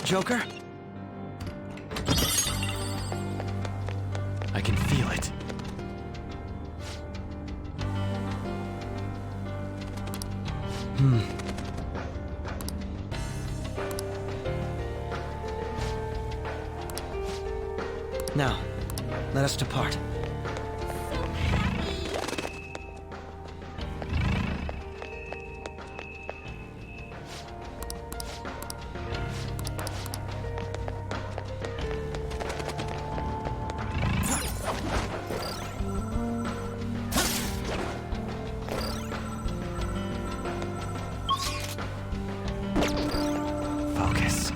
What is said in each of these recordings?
Joker? I can feel it. Now, let us depart. Focus.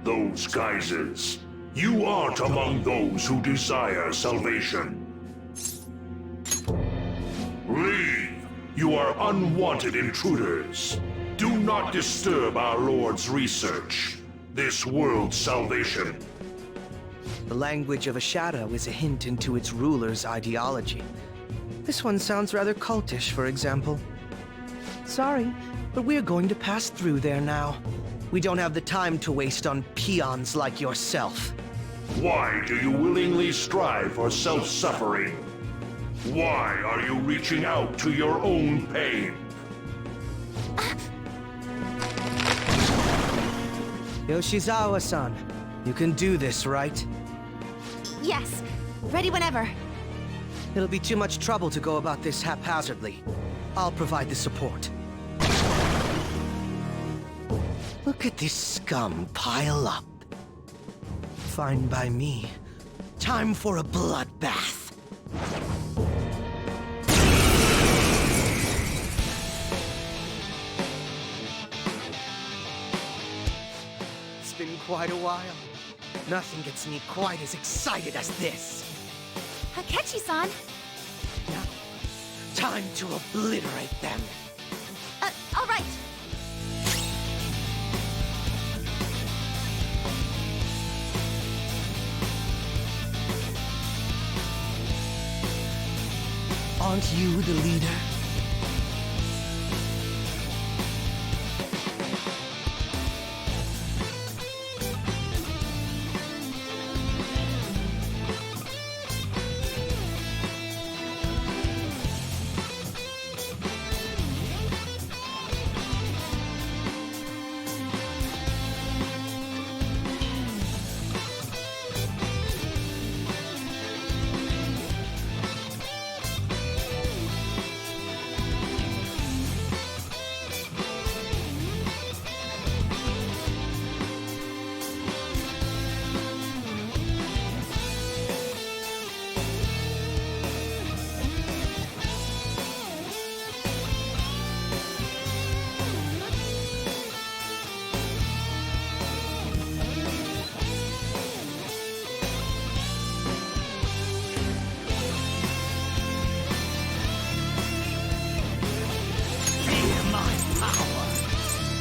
Those geysers. You aren't among those who desire salvation. Leave! You are unwanted intruders. Do not disturb our Lord's research. This world's salvation. The language of a shadow is a hint into its ruler's ideology. This one sounds rather cultish, for example. Sorry, but we're going to pass through there now. We don't have the time to waste on peons like yourself. Why do you willingly strive for self-suffering? Why are you reaching out to your own pain? Yoshizawa-san, you can do this, right? Yes, ready whenever. It'll be too much trouble to go about this haphazardly. I'll provide the support. Look at this scum pile up. Fine by me. Time for a bloodbath. It's been quite a while. Nothing gets me quite as excited as this. Akechi-san! Now, time to obliterate them. All right. Aren't you the leader?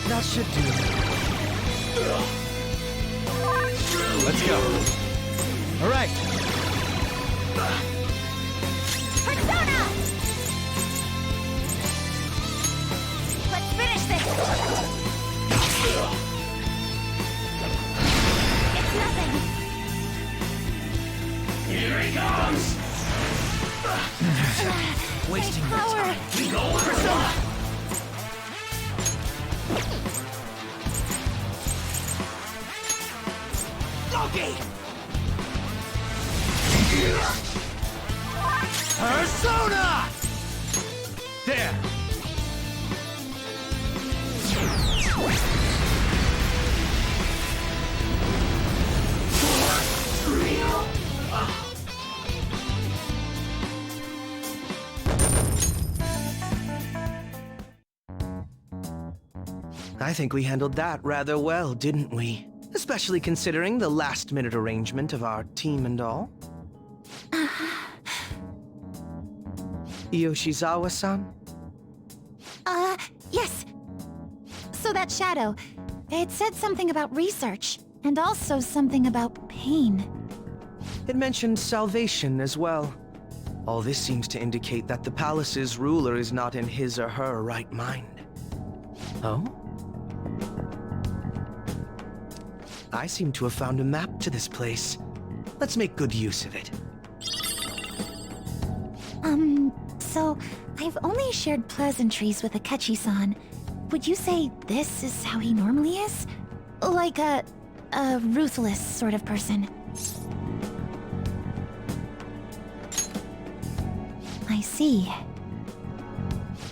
That should do it. Let's go. All right. Persona! Let's finish this! It's nothing! Here he comes! Wasting your Power! time. Persona! Loki! Persona! There! I think we handled that rather well, didn't we? Especially considering the last-minute arrangement of our team and all. Yoshizawa-san? Yes. So that shadow, it said something about research, and also something about pain. It mentioned salvation as well. All this seems to indicate that the palace's ruler is not in his or her right mind. Oh? I seem to have found a map to this place. Let's make good use of it. So I've only shared pleasantries with Akechi-san. Would you say this is how he normally is? Like a ruthless sort of person? I see.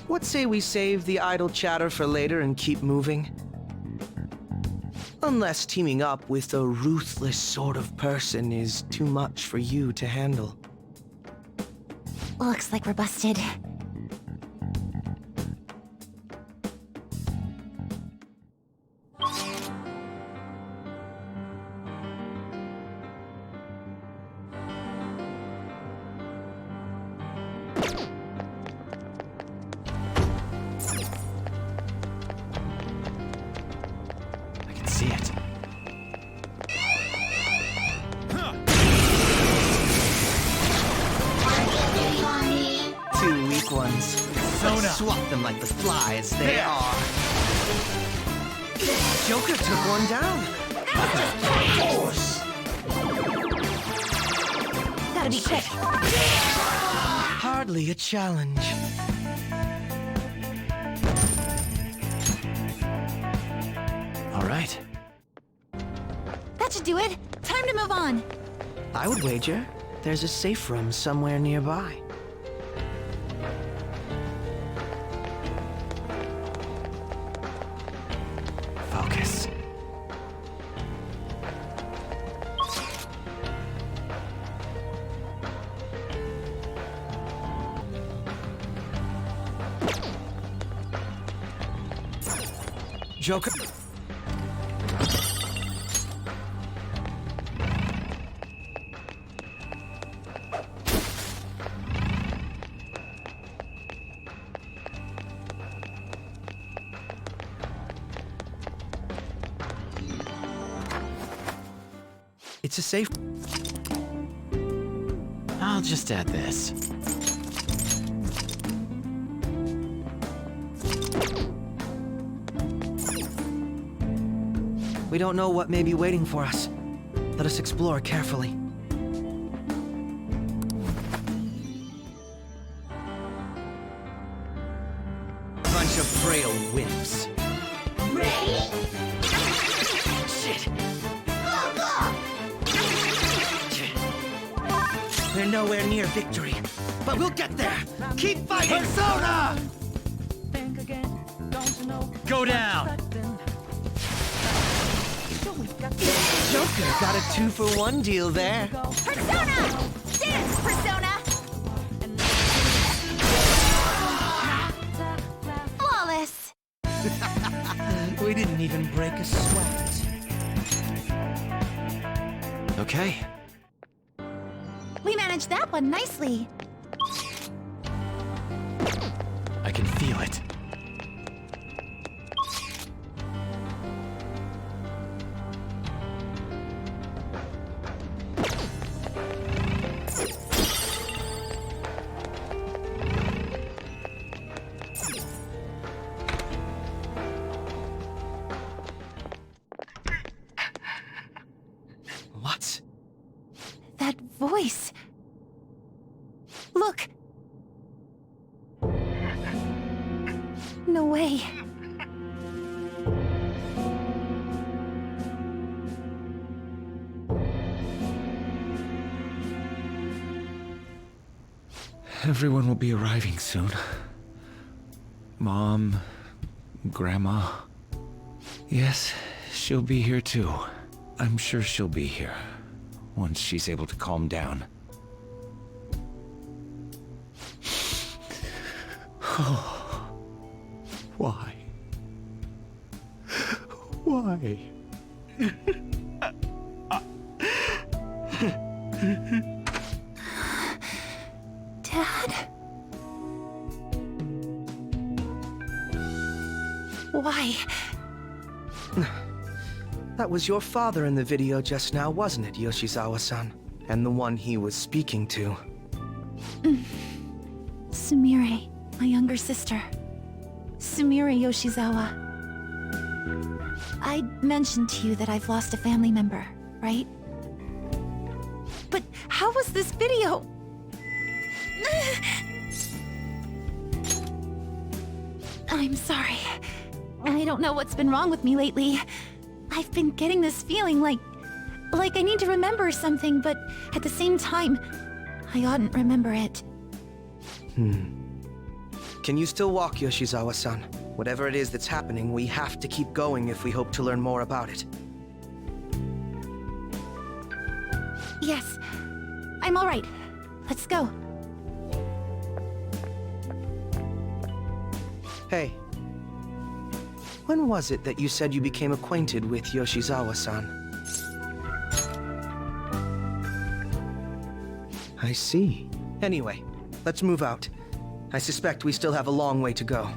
What say we save the idle chatter for later and keep moving? Unless teaming up with a ruthless sort of person is too much for you to handle. Looks like we're busted. I can see it. Two weak ones. Let's swat them like the flies they are. Joker took one down. Force. Gotta be quick. Hardly a challenge. All right. That should do it. Time to move on. I would wager there's a safe room somewhere nearby. Focus. Joker. It's a safe. I'll just add this. We don't know what may be waiting for us. Let us explore carefully. Bunch of frail wimps. Ready? Shit. We're nowhere near victory, but we'll get there. Keep fighting, Persona! Go down! Joker got a 2-for-1 deal there. Persona! Dance, Persona! Flawless! We didn't even break a sweat. Okay. We managed that one nicely. I can feel it. What? That voice. Look. No way. Everyone will be arriving soon. Mom, Grandma. Yes, she'll be here too. I'm sure she'll be here once she's able to calm down. Why? Why? Dad? Why? That was your father in the video just now, wasn't it, Yoshizawa-san? And the one he was speaking to. Sumire, my younger sister. Sumire Yoshizawa. I mentioned to you that I've lost a family member, right? But how was this video? I'm sorry. I don't know what's been wrong with me lately. I've been getting this feeling like I need to remember something, but at the same time, I oughtn't remember it. Can you still walk, Yoshizawa-san? Whatever it is that's happening, we have to keep going if we hope to learn more about it. Yes, I'm all right. Let's go. Hey. When was it that you said you became acquainted with Yoshizawa-san? I see. Anyway, let's move out. I suspect we still have a long way to go.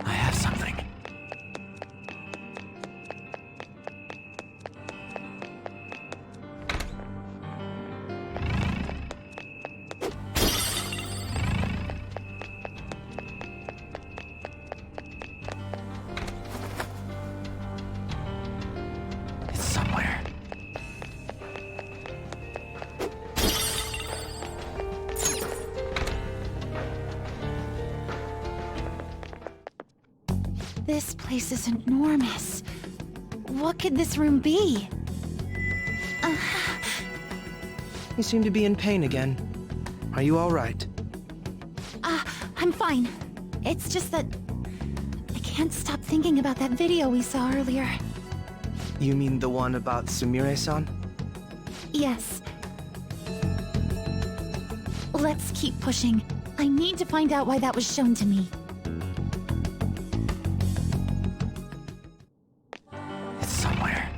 I have something. It's somewhere. This place is enormous. What could this room be? You seem to be in pain again. Are you all right? I'm fine. It's just that I can't stop thinking about that video we saw earlier. You mean the one about Sumire-san? Yes. Let's keep pushing. I need to find out why that was shown to me. It's somewhere.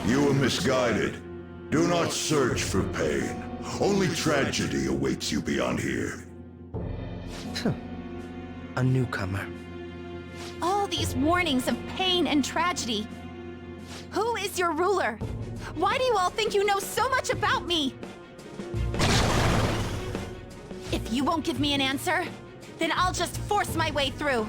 You were misguided. Do not search for pain. Only tragedy awaits you beyond here. A newcomer. All these warnings of pain and tragedy. Who is your ruler? Why do you all think you know so much about me? If you won't give me an answer, then I'll just force my way through.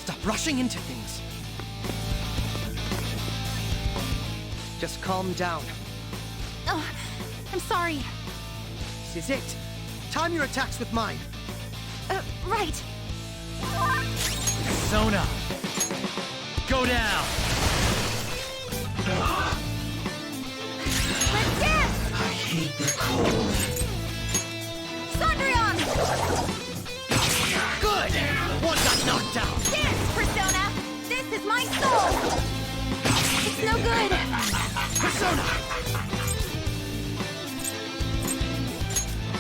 Stop rushing into things. Just calm down. Oh, I'm sorry. This is it. Time your attacks with mine. Right. Sona! Go down! Let's dance! I hate the cold. Sondrion! Good! One got knocked out! Dance, Persona! This is my soul! It's no good! Persona!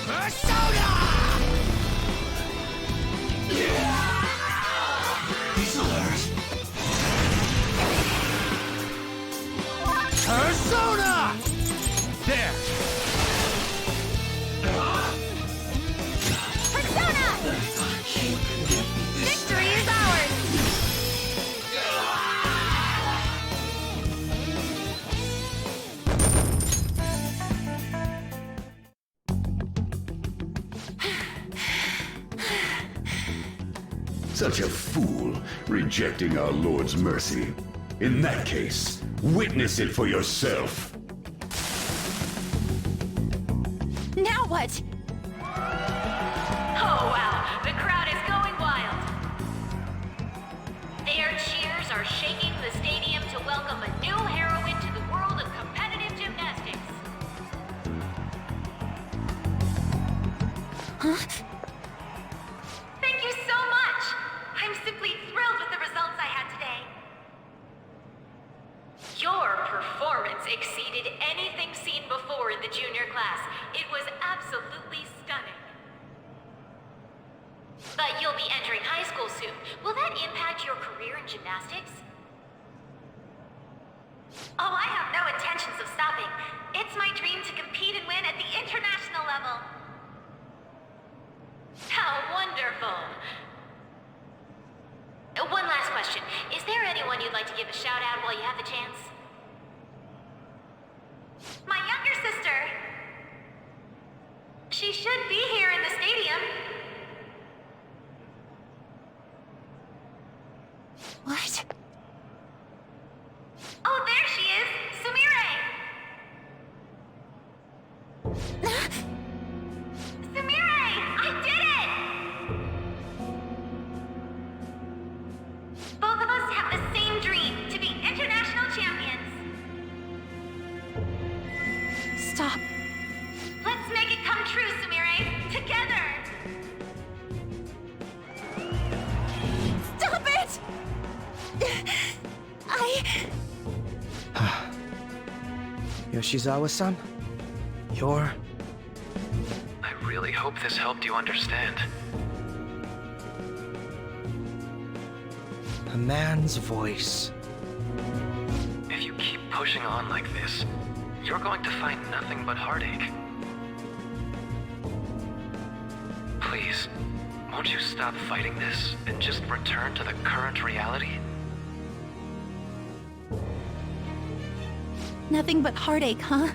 Persona! These alert. Persona! There! Persona! Victory is ours! Such a fool, rejecting our Lord's mercy. In that case, witness it for yourself. Now what? Oh wow, the crowd is going wild. Their cheers are shaking the stadium to welcome a new heroine to the world of competitive gymnastics. Huh? Thank you so much! I'm simply thrilled with the results I had today. Your performance exceeded anything seen before in the junior class. It was absolutely stunning. But you'll be entering high school soon. Will that impact your career in gymnastics? Oh, I have no intentions of stopping. It's my dream to compete and win at the international level. How wonderful! One last question. Is there anyone you'd like to give a shout out while you have the chance? My younger sister! She should be here in the stadium. What? Oh, there she is! Sumire! Sumire! I did it! Both of us have the same dream, to be international champions. Stop. Let's make it come true, Sumire! Together! Stop it! Yoshizawa-san, you're... I really hope this helped you understand. a man's voice. If you keep pushing on like this, you're going to find nothing but heartache. Please, won't you stop fighting this and just return to the current reality? Nothing but heartache, huh?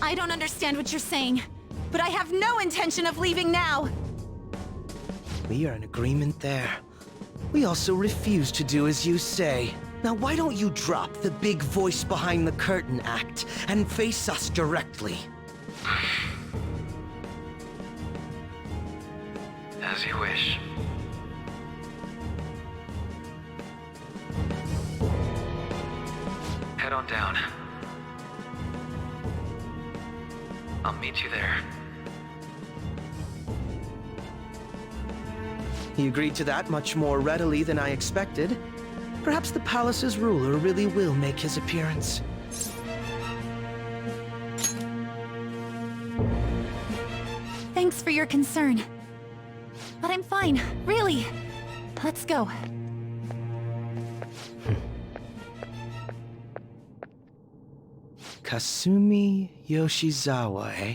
I don't understand what you're saying, but I have no intention of leaving now. We are in agreement there. We also refuse to do as you say. Now why don't you drop the big voice behind the curtain act and face us directly? As you wish. Head on down. I'll meet you there. He agreed to that much more readily than I expected. Perhaps the palace's ruler really will make his appearance. Thanks for your concern. But I'm fine, really. Let's go. Kasumi Yoshizawa, eh?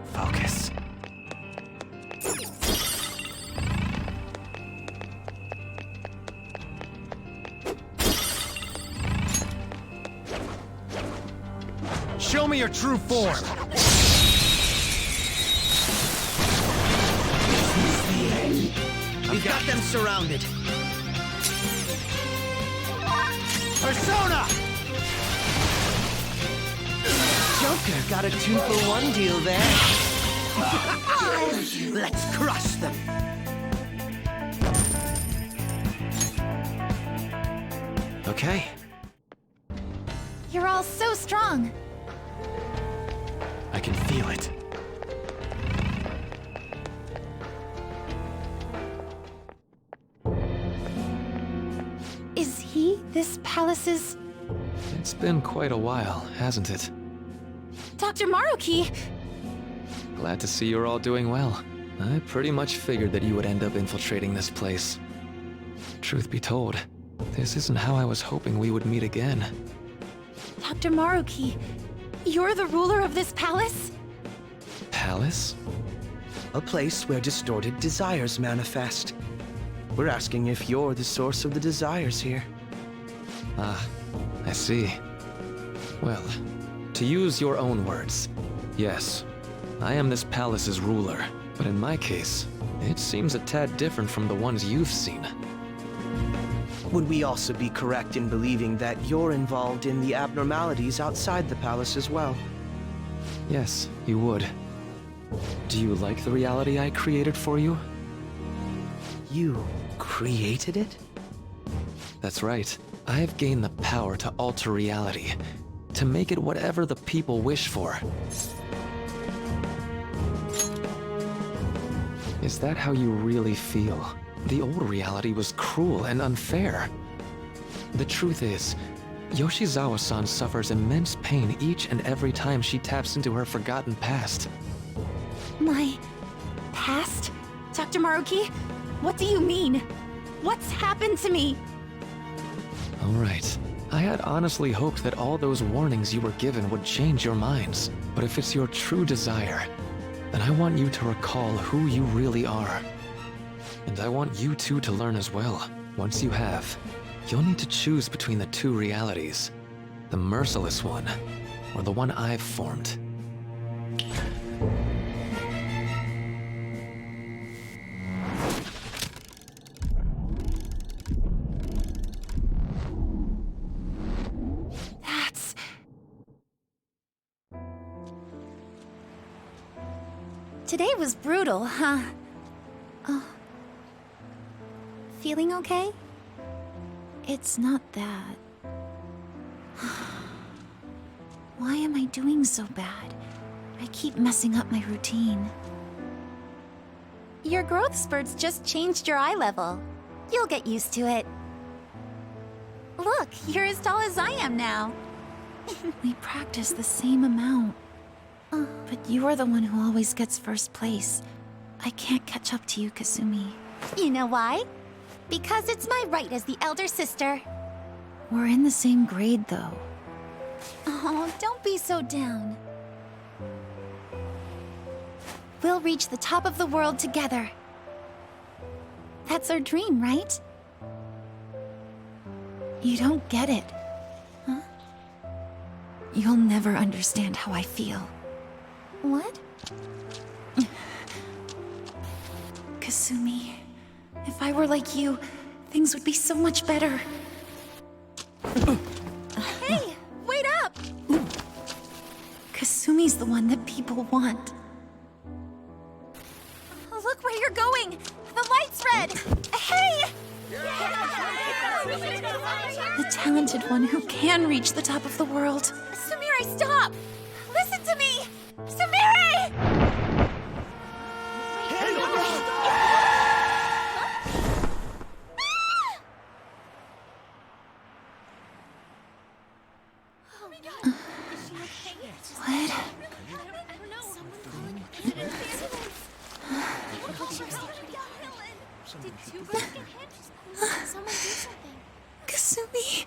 Focus. Show me your true form! We've got them surrounded. Persona! Joker got a 2-for-1 deal there. Let's crush them. Okay. You're all so strong. I can feel it. Is he this palace's... It's been quite a while, hasn't it? Dr. Maruki? Glad to see you're all doing well. I pretty much figured that you would end up infiltrating this place. Truth be told, this isn't how I was hoping we would meet again. Dr. Maruki, you're the ruler of this palace? Palace? A place where distorted desires manifest. We're asking if you're the source of the desires here. Ah, I see. Well, to use your own words, yes, I am this palace's ruler, But in my case, it seems a tad different from the ones you've seen. Would we also be correct in believing that you're involved in the abnormalities outside the palace as well? Yes, you would. Do you like the reality I created for you? You created it? That's right. I've gained the power to alter reality, to make it whatever the people wish for. Is that how you really feel? The old reality was cruel and unfair. The truth is, Yoshizawa-san suffers immense pain each and every time she taps into her forgotten past. My past? Dr. Maruki? What do you mean? What's happened to me? All right. I had honestly hoped that all those warnings you were given would change your minds. But if it's your true desire, then I want you to recall who you really are. And I want you two to learn as well. Once you have, you'll need to choose between the two realities. The merciless one, or the one I've formed. That's... Today was brutal, huh? Oh. Feeling okay? It's not that. Why am I doing so bad? I keep messing up my routine. Your growth spurts just changed your eye level. You'll get used to it. Look, you're as tall as I am now. We practice the same amount. But you're the one who always gets first place. I can't catch up to you, Kasumi. You know why? Because it's my right as the elder sister. We're in the same grade, though. Oh, don't be so down. We'll reach the top of the world together. That's our dream, right? You don't get it. Huh? You'll never understand how I feel. What? Kasumi, if I were like you, things would be so much better. Hey, wait up! Kasumi's the one that people want. Look where you're going! The light's red! Hey! The talented one who can reach the top of the world. Sumire, stop! Listen to me! Sumire! Kasumi.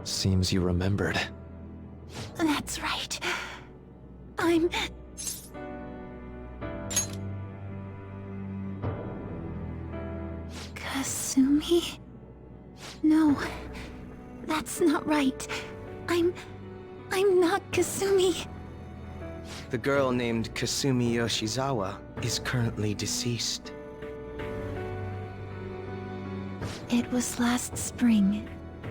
Seems you remembered. That's right. I'm... Kasumi? No, that's not right. I'm not Kasumi. The girl named Kasumi Yoshizawa is currently deceased. It was last spring.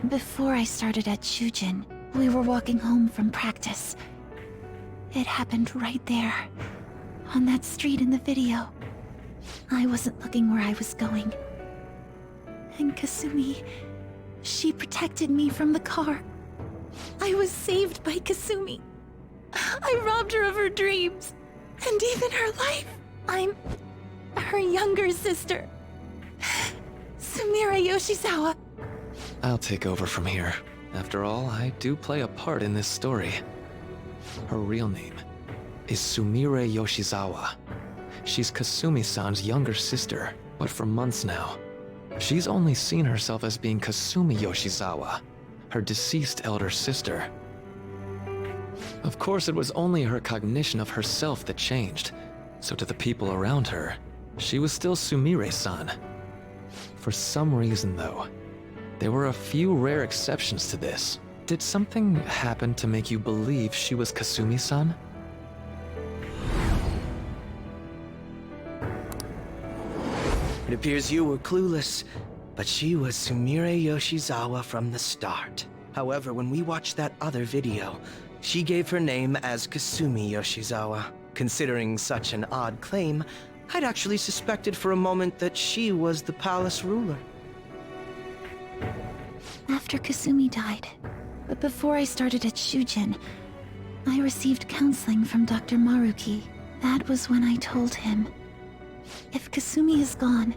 Before I started at Shujin, we were walking home from practice. It happened right there, on that street in the video. I wasn't looking where I was going. And Kasumi, she protected me from the car. I was saved by Kasumi. I robbed her of her dreams, and even her life. I'm her younger sister, Sumire Yoshizawa. I'll take over from here. After all, I do play a part in this story. Her real name is Sumire Yoshizawa. She's Kasumi-san's younger sister, but for months now, she's only seen herself as being Kasumi Yoshizawa, her deceased elder sister. Of course, it was only her cognition of herself that changed, so to the people around her, she was still Sumire-san. For some reason, though, there were a few rare exceptions to this. Did something happen to make you believe she was Kasumi-san? It appears you were clueless, but she was Sumire Yoshizawa from the start. However, when we watched that other video, she gave her name as Kasumi Yoshizawa. Considering such an odd claim, I'd actually suspected for a moment that she was the palace ruler. After Kasumi died, but before I started at Shujin, I received counseling from Dr. Maruki. That was when I told him, if Kasumi is gone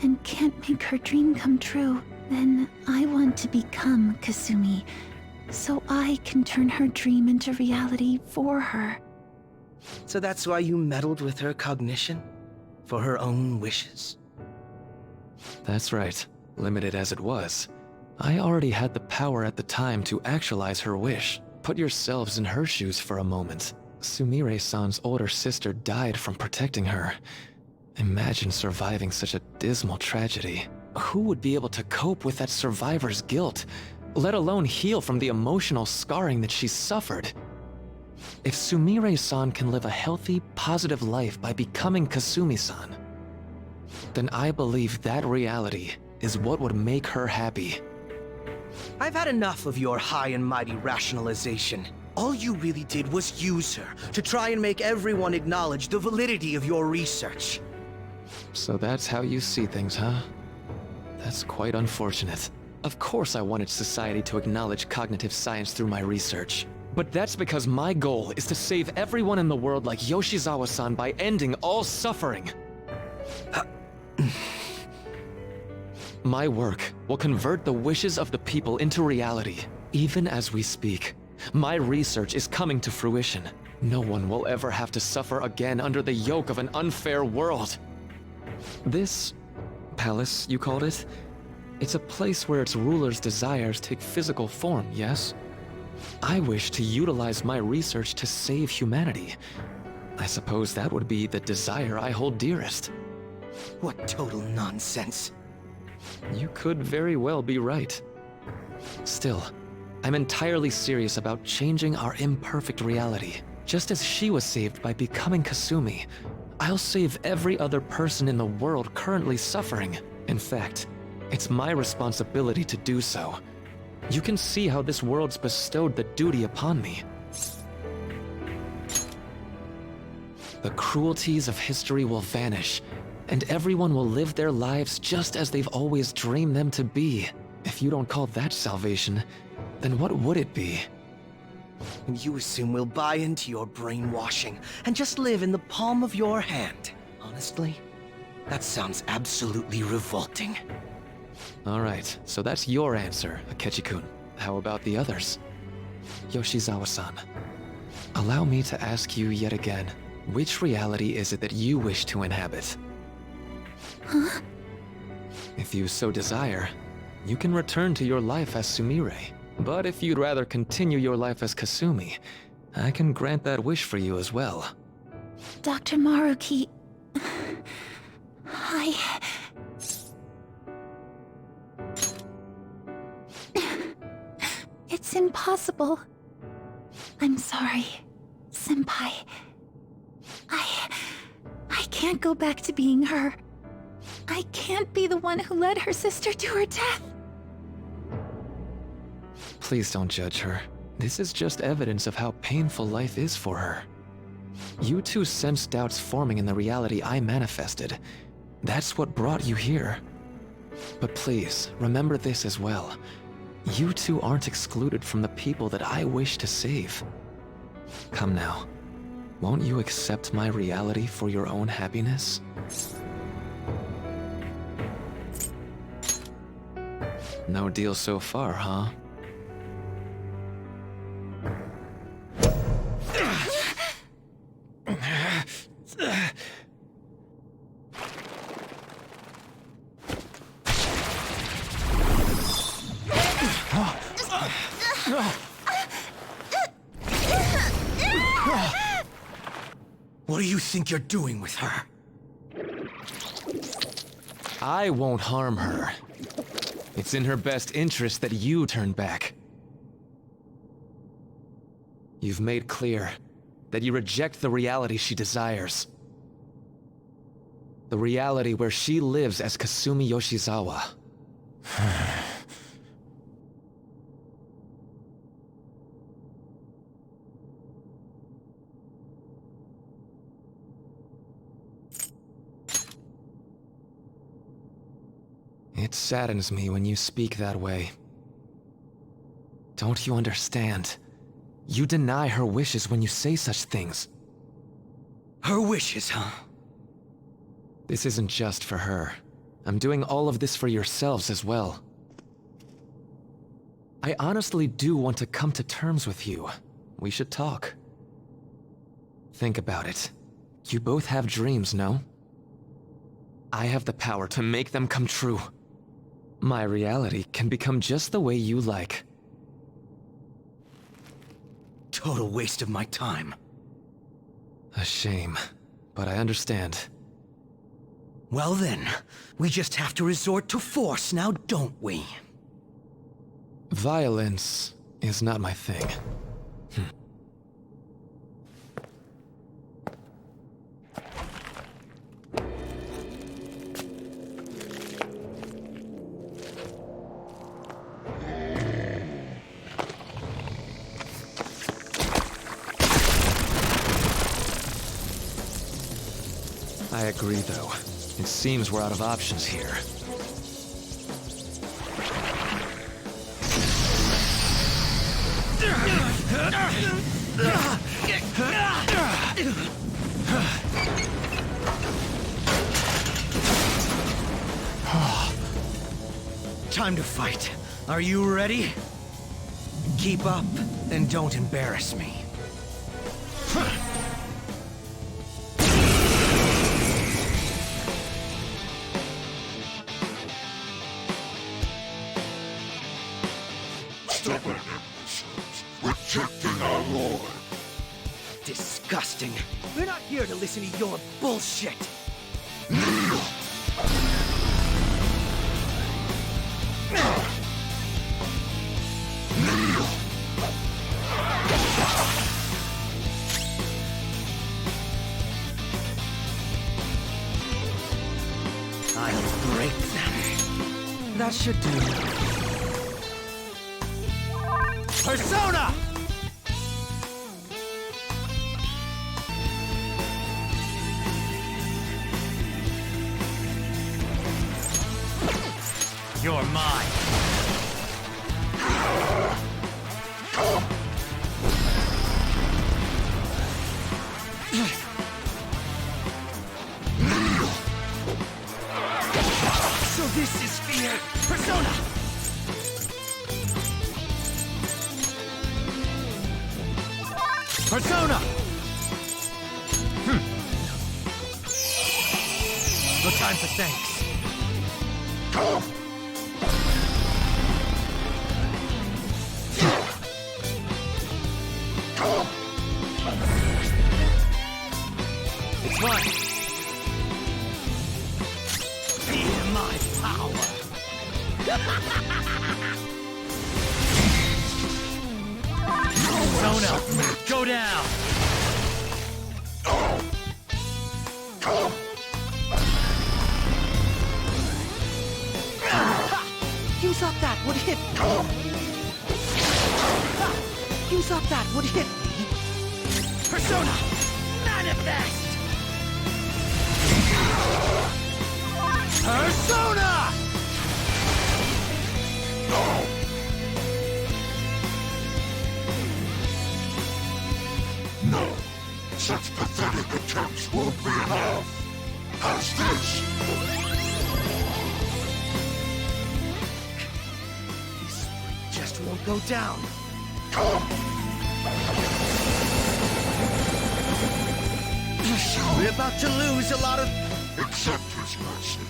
and can't make her dream come true, then I want to become Kasumi, so I can turn her dream into reality for her. So that's why you meddled with her cognition? For her own wishes? That's right. Limited as it was, I already had the power at the time to actualize her wish. Put yourselves in her shoes for a moment. Sumire-san's older sister died from protecting her. Imagine surviving such a dismal tragedy. Who would be able to cope with that survivor's guilt, let alone heal from the emotional scarring that she's suffered? If Sumire-san can live a healthy, positive life by becoming Kasumi-san, then I believe that reality is what would make her happy. I've had enough of your high and mighty rationalization. All you really did was use her to try and make everyone acknowledge the validity of your research. So that's how you see things, huh? That's quite unfortunate. Of course I wanted society to acknowledge cognitive science through my research. But that's because my goal is to save everyone in the world like Yoshizawa-san by ending all suffering. My work will convert the wishes of the people into reality. Even as we speak, my research is coming to fruition. No one will ever have to suffer again under the yoke of an unfair world. This palace, you called it? It's a place where its ruler's desires take physical form, yes? I wish to utilize my research to save humanity. I suppose that would be the desire I hold dearest. What total nonsense. You could very well be right. Still, I'm entirely serious about changing our imperfect reality. Just as she was saved by becoming Kasumi, I'll save every other person in the world currently suffering. In fact, it's my responsibility to do so. You can see how this world's bestowed the duty upon me. The cruelties of history will vanish, and everyone will live their lives just as they've always dreamed them to be. If you don't call that salvation, then what would it be? And you assume we'll buy into your brainwashing and just live in the palm of your hand. Honestly, that sounds absolutely revolting. Alright, so that's your answer, Akechi-kun. How about the others? Yoshizawa-san, allow me to ask you yet again, which reality is it that you wish to inhabit? Huh? If you so desire, you can return to your life as Sumire. But if you'd rather continue your life as Kasumi, I can grant that wish for you as well. Dr. Maruki... It's impossible. I'm sorry, Senpai. I can't go back to being her. I can't be the one who led her sister to her death. Please don't judge her. This is just evidence of how painful life is for her. You two sensed doubts forming in the reality I manifested. That's what brought you here. But please, remember this as well. You two aren't excluded from the people that I wish to save. Come now. Won't you accept my reality for your own happiness? No deal so far, huh? What do you think you're doing with her? I won't harm her. It's in her best interest that you turn back. You've made clear that you reject the reality she desires. The reality where she lives as Kasumi Yoshizawa. It saddens me when you speak that way. Don't you understand? You deny her wishes when you say such things. Her wishes, huh? This isn't just for her. I'm doing all of this for yourselves as well. I honestly do want to come to terms with you. We should talk. Think about it. You both have dreams, no? I have the power to make them come true. My reality can become just the way you like. Total waste of my time. A shame, but I understand. Well then, we just have to resort to force now, don't we? Violence is not my thing. I agree, though. It seems we're out of options here. Time to fight. Are you ready? Keep up, and don't embarrass me. Stubborn imbeciles, rejecting our lord. Disgusting. We're not here to listen to your bullshit. I'll break them. That should do. Persona! You're mine. So this is fear. Persona! Persona! No time for thanks. It's mine. Feel my power. Persona, go down. You thought that would hit me. You thought that would hit me. Persona! Manifest! Persona! No, such pathetic attempts won't be enough. How's this? This just won't go down. We're about to lose a lot of... Accept his mercy.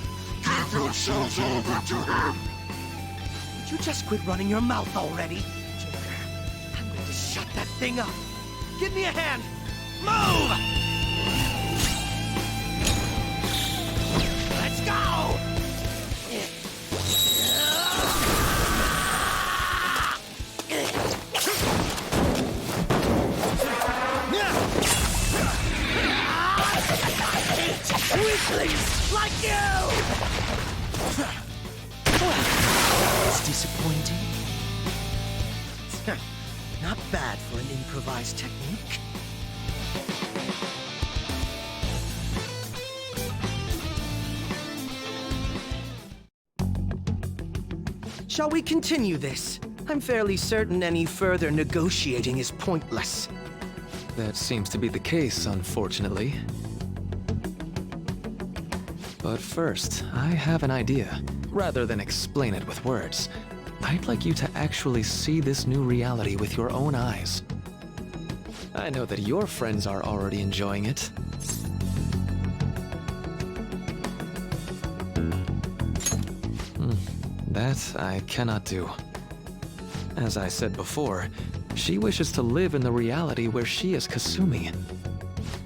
Give yourselves over to him. Would you just quit running your mouth already? Joker, I'm going to shut that thing up. Give me a hand. Move! Please, like you! It's disappointing. Not bad for an improvised technique. Shall we continue this? I'm fairly certain any further negotiating is pointless. That seems to be the case, unfortunately. But first, I have an idea. Rather than explain it with words, I'd like you to actually see this new reality with your own eyes. I know that your friends are already enjoying it. That I cannot do. As I said before, she wishes to live in the reality where she is Kasumi.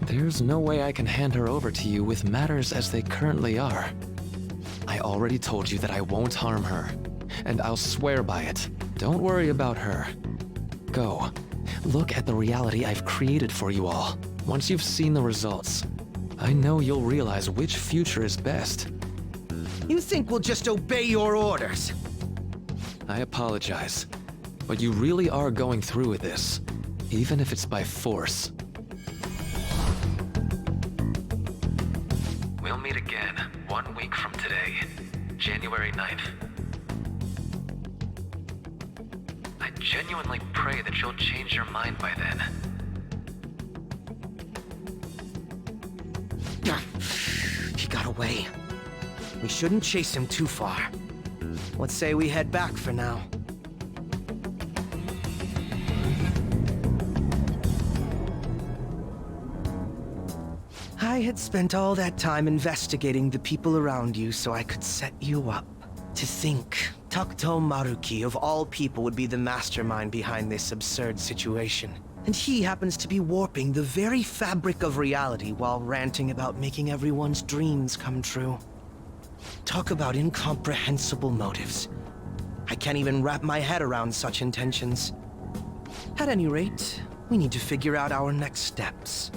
There's no way I can hand her over to you with matters as they currently are. I already told you that I won't harm her, and I'll swear by it. Don't worry about her. Go. Look at the reality I've created for you all. Once you've seen the results, I know you'll realize which future is best. You think we'll just obey your orders? I apologize, but you really are going through with this, even if it's by force. We'll meet again 1 week from today, January 9th. I genuinely pray that you'll change your mind by then. He got away. We shouldn't chase him too far. Let's say we head back for now. I had spent all that time investigating the people around you so I could set you up. To think, Takuto Maruki of all people would be the mastermind behind this absurd situation. And he happens to be warping the very fabric of reality while ranting about making everyone's dreams come true. Talk about incomprehensible motives. I can't even wrap my head around such intentions. At any rate, we need to figure out our next steps.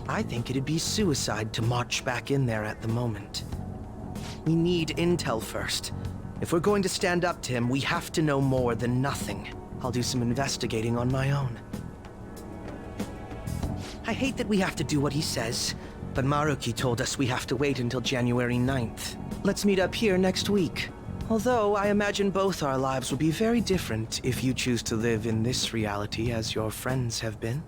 I think it'd be suicide to march back in there at the moment. We need intel first. If we're going to stand up to him, we have to know more than nothing. I'll do some investigating on my own. I hate that we have to do what he says, but Maruki told us we have to wait until January 9th. Let's meet up here next week. Although I imagine both our lives will be very different if you choose to live in this reality as your friends have been.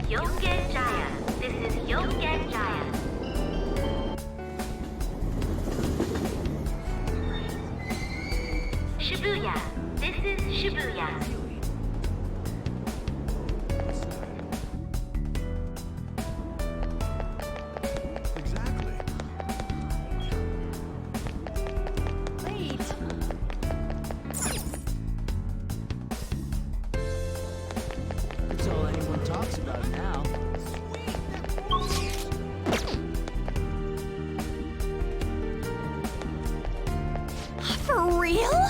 Yogen Jaya. This is Yogen Jaya. Shibuya. This is Shibuya. That's all anyone talks about now. For real?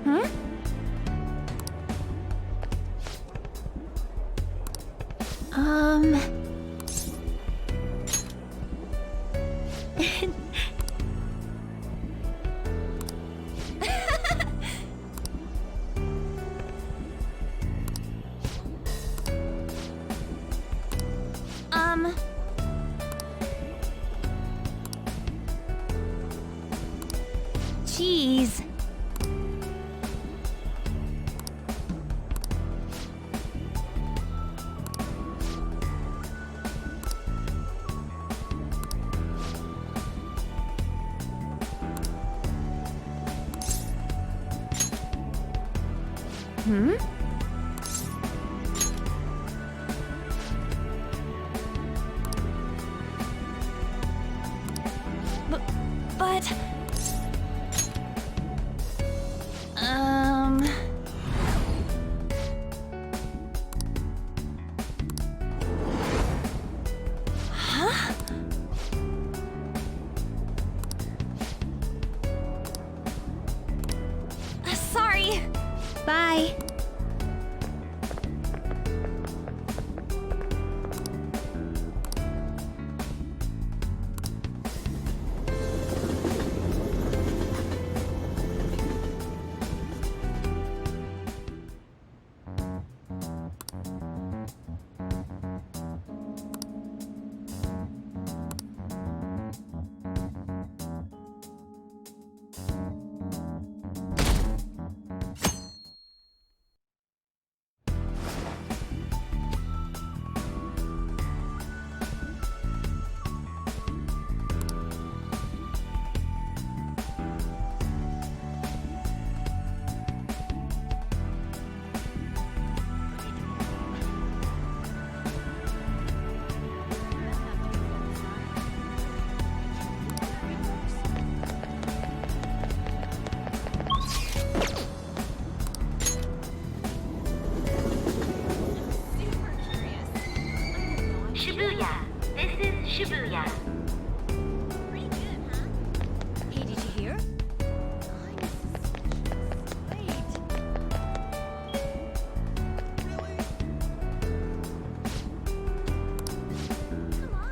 Huh? Um... Jeez. Hmm? But... Huh? Sorry. Bye. Shibuya. This is Shibuya. Pretty good, huh? Hey, did you hear? Wait. Really? Come on.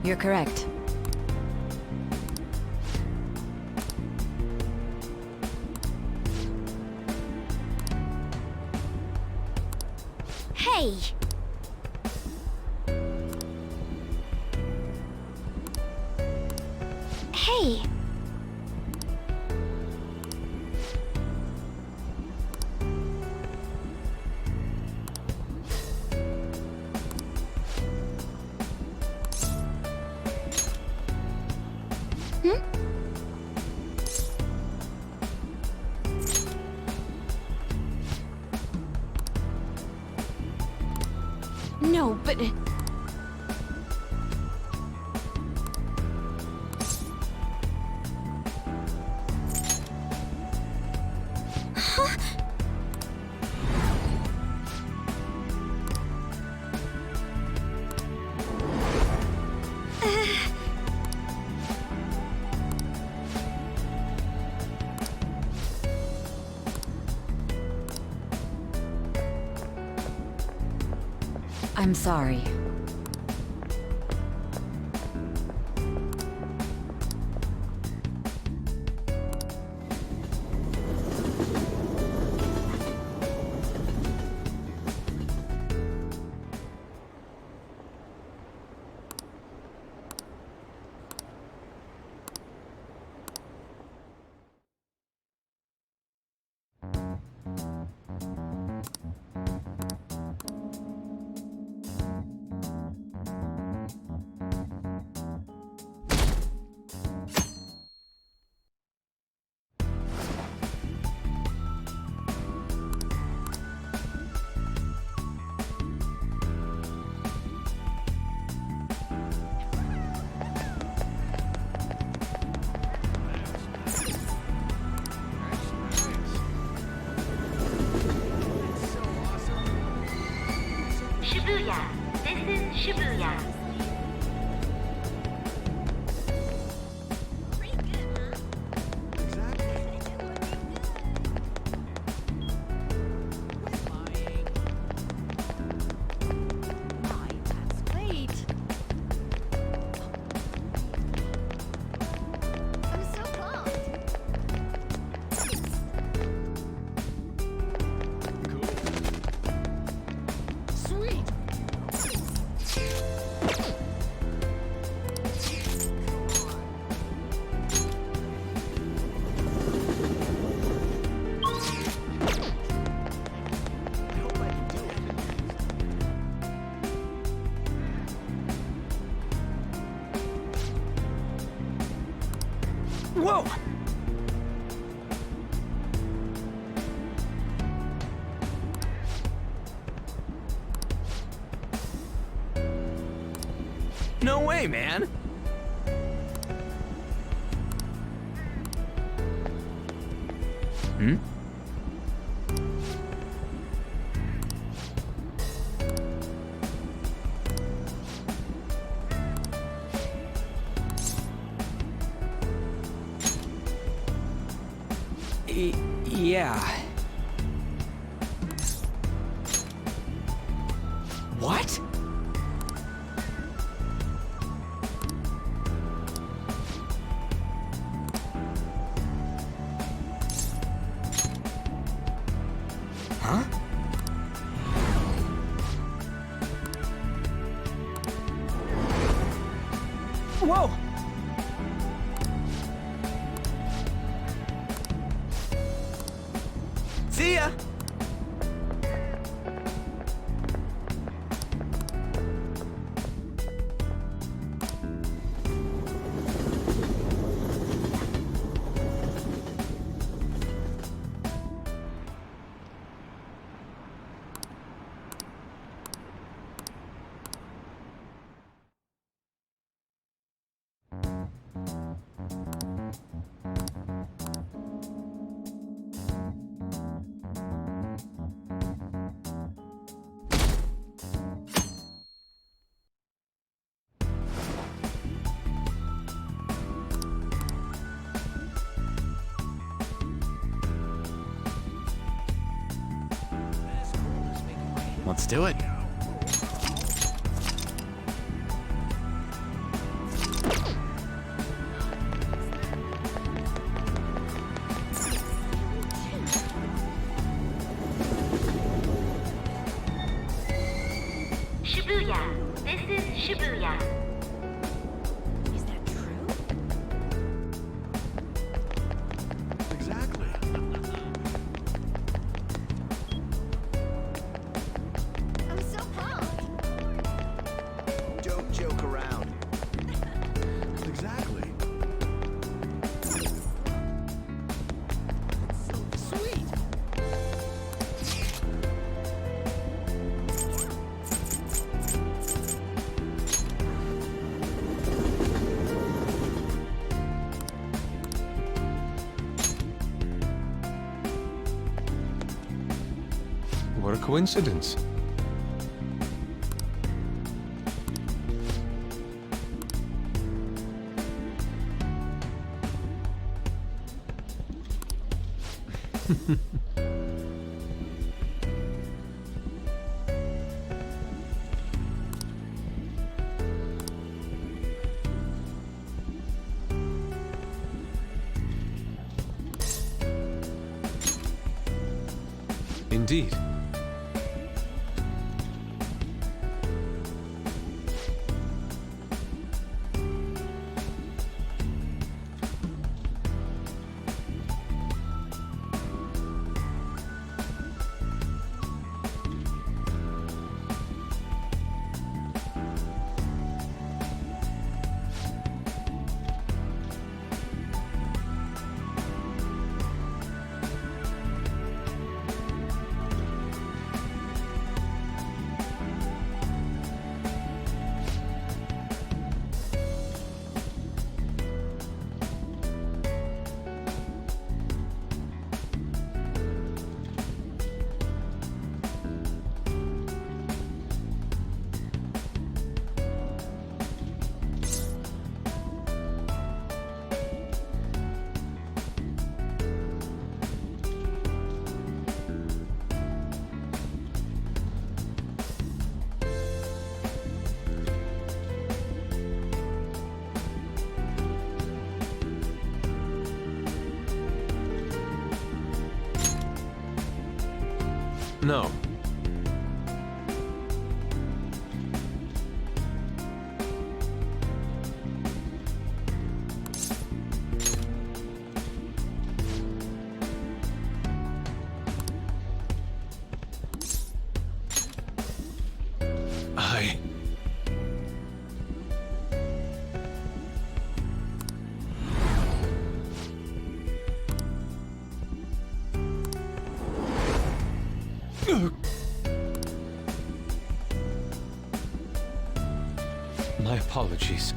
You're correct. Hey! Hey! Hmm? No, but... Huh? I'm sorry. Shibuya. This is Shibuya. Pretty good, huh? Wait. I'm so pumped. Sweet. I hope I can do it. Whoa! No way, man! Hmm? Yeah. What? Huh? Whoa! See ya! Let's do it. Shibuya. This is Shibuya. Is that true? Exactly. I'm so pumped. Don't joke around. Exactly. Sweet. What a coincidence. Indeed. No. I... My apologies.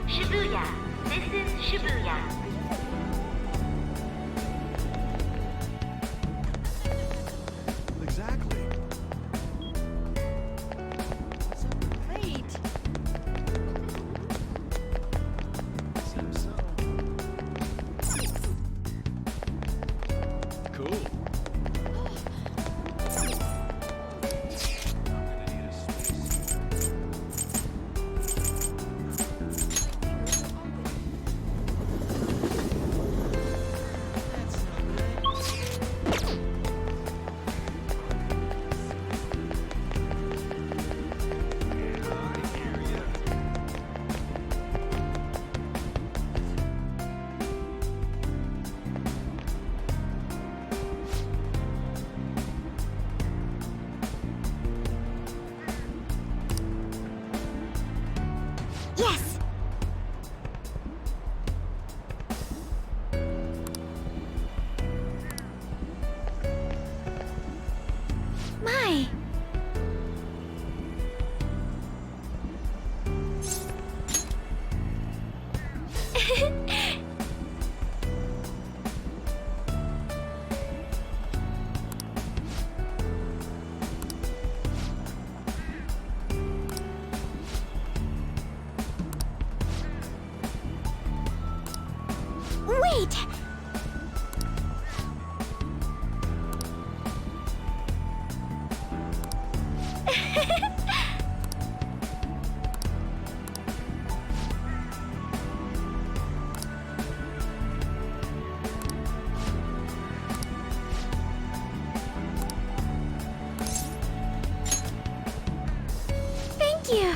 Shibuya. This is Shibuya. Exactly. Great. Seems so. Cool. Yes! My! Wait! Thank you!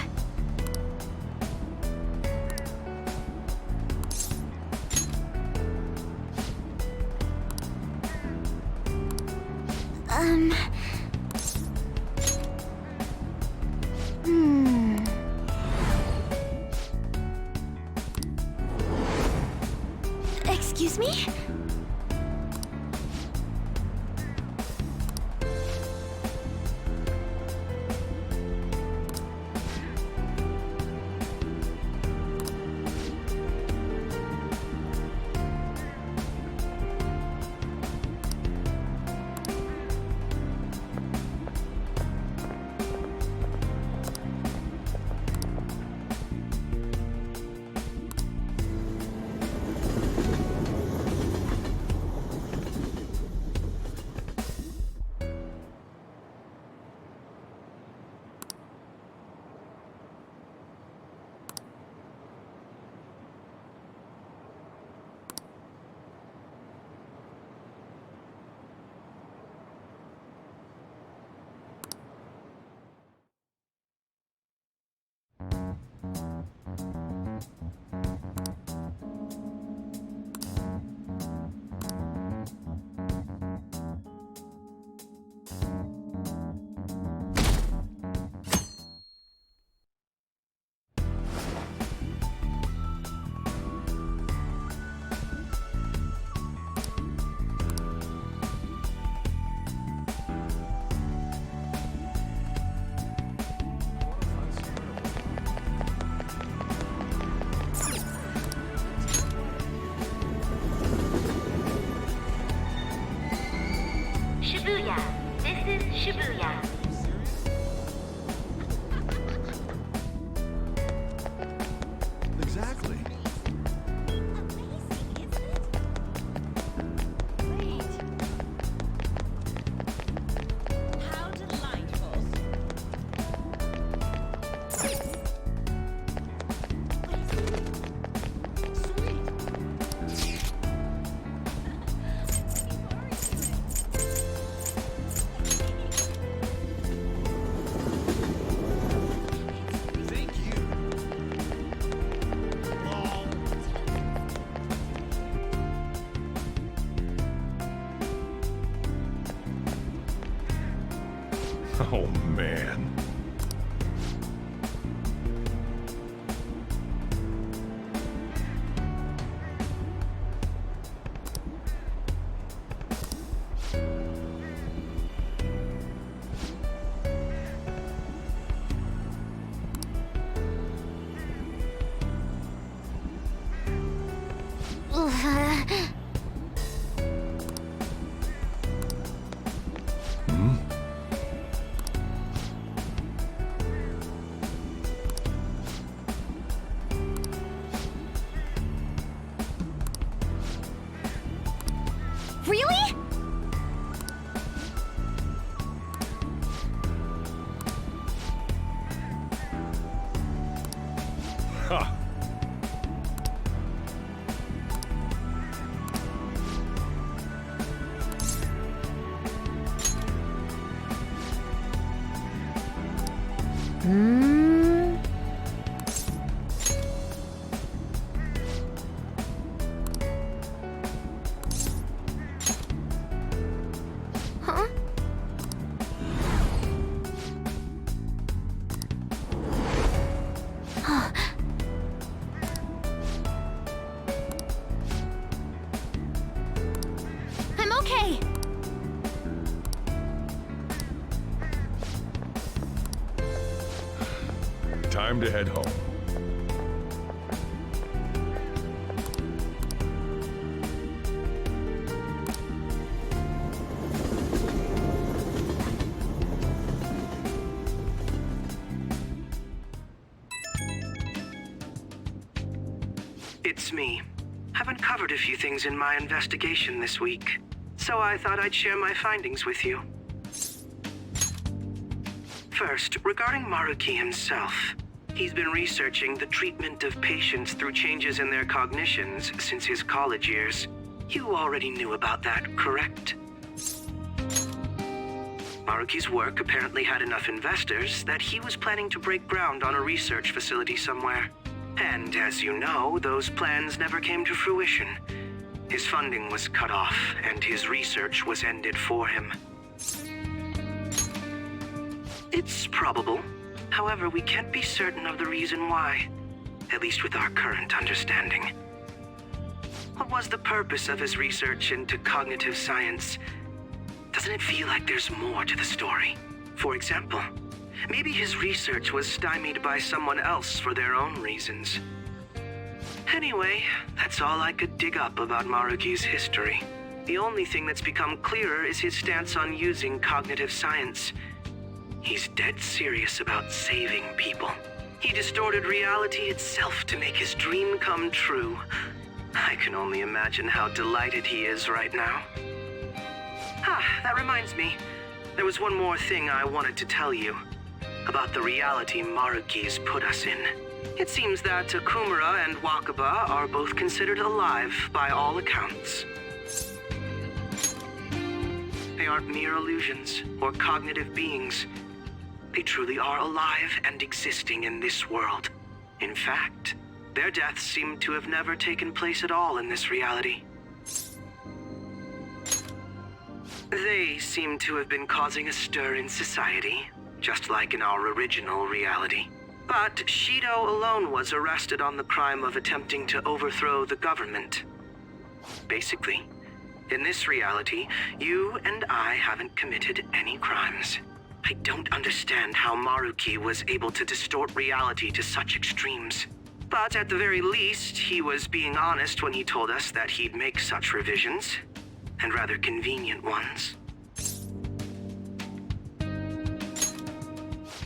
Excuse me? Shibuya. This is Shibuya. Exactly. How delightful. Thank you. Oh, man. Really? Ha! Huh? I'm okay. Time to head home. It's me. I've uncovered a few things in my investigation this week, so I thought I'd share my findings with you. First, regarding Maruki himself. He's been researching the treatment of patients through changes in their cognitions since his college years. You already knew about that, correct? Maruki's work apparently had enough investors that he was planning to break ground on a research facility somewhere. And as you know, those plans never came to fruition. His funding was cut off, and his research was ended for him. It's probable. However, we can't be certain of the reason why. At least with our current understanding. What was the purpose of his research into cognitive science, doesn't it feel like there's more to the story? For example, maybe his research was stymied by someone else for their own reasons. Anyway, that's all I could dig up about Maruki's history. The only thing that's become clearer is his stance on using cognitive science. He's dead serious about saving people. He distorted reality itself to make his dream come true. I can only imagine how delighted he is right now. That reminds me. There was one more thing I wanted to tell you. About the reality Maruki's put us in. It seems that Kumura and Wakaba are both considered alive by all accounts. They aren't mere illusions or cognitive beings. They truly are alive and existing in this world. In fact, their deaths seem to have never taken place at all in this reality. They seem to have been causing a stir in society, just like in our original reality. But Shido alone was arrested on the crime of attempting to overthrow the government. Basically, in this reality, you and I haven't committed any crimes. I don't understand how Maruki was able to distort reality to such extremes. But at the very least, he was being honest when he told us that he'd make such revisions, and rather convenient ones.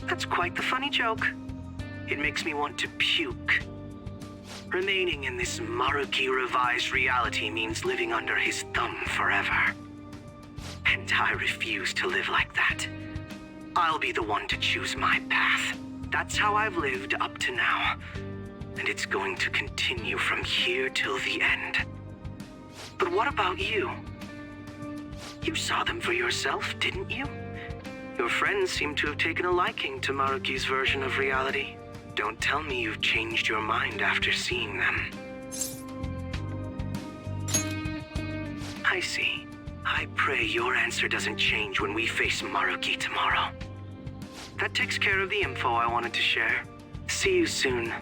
That's quite the funny joke. It makes me want to puke. Remaining in this Maruki revised reality means living under his thumb forever. And I refuse to live like that. I'll be the one to choose my path. That's how I've lived up to now. And it's going to continue from here till the end. But what about you? You saw them for yourself, didn't you? Your friends seem to have taken a liking to Maruki's version of reality. Don't tell me you've changed your mind after seeing them. I see. I pray your answer doesn't change when we face Maruki tomorrow. That takes care of the info I wanted to share. See you soon.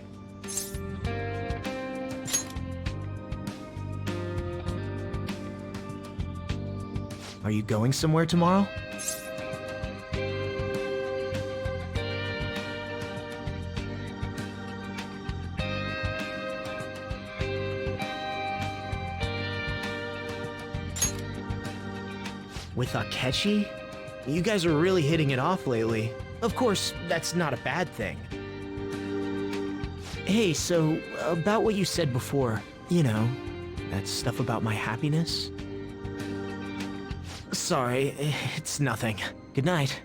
Are you going somewhere tomorrow? With Akechi? You guys are really hitting it off lately. Of course, that's not a bad thing. Hey, so, about what you said before, you know, that stuff about my happiness? Sorry, it's nothing. Good night.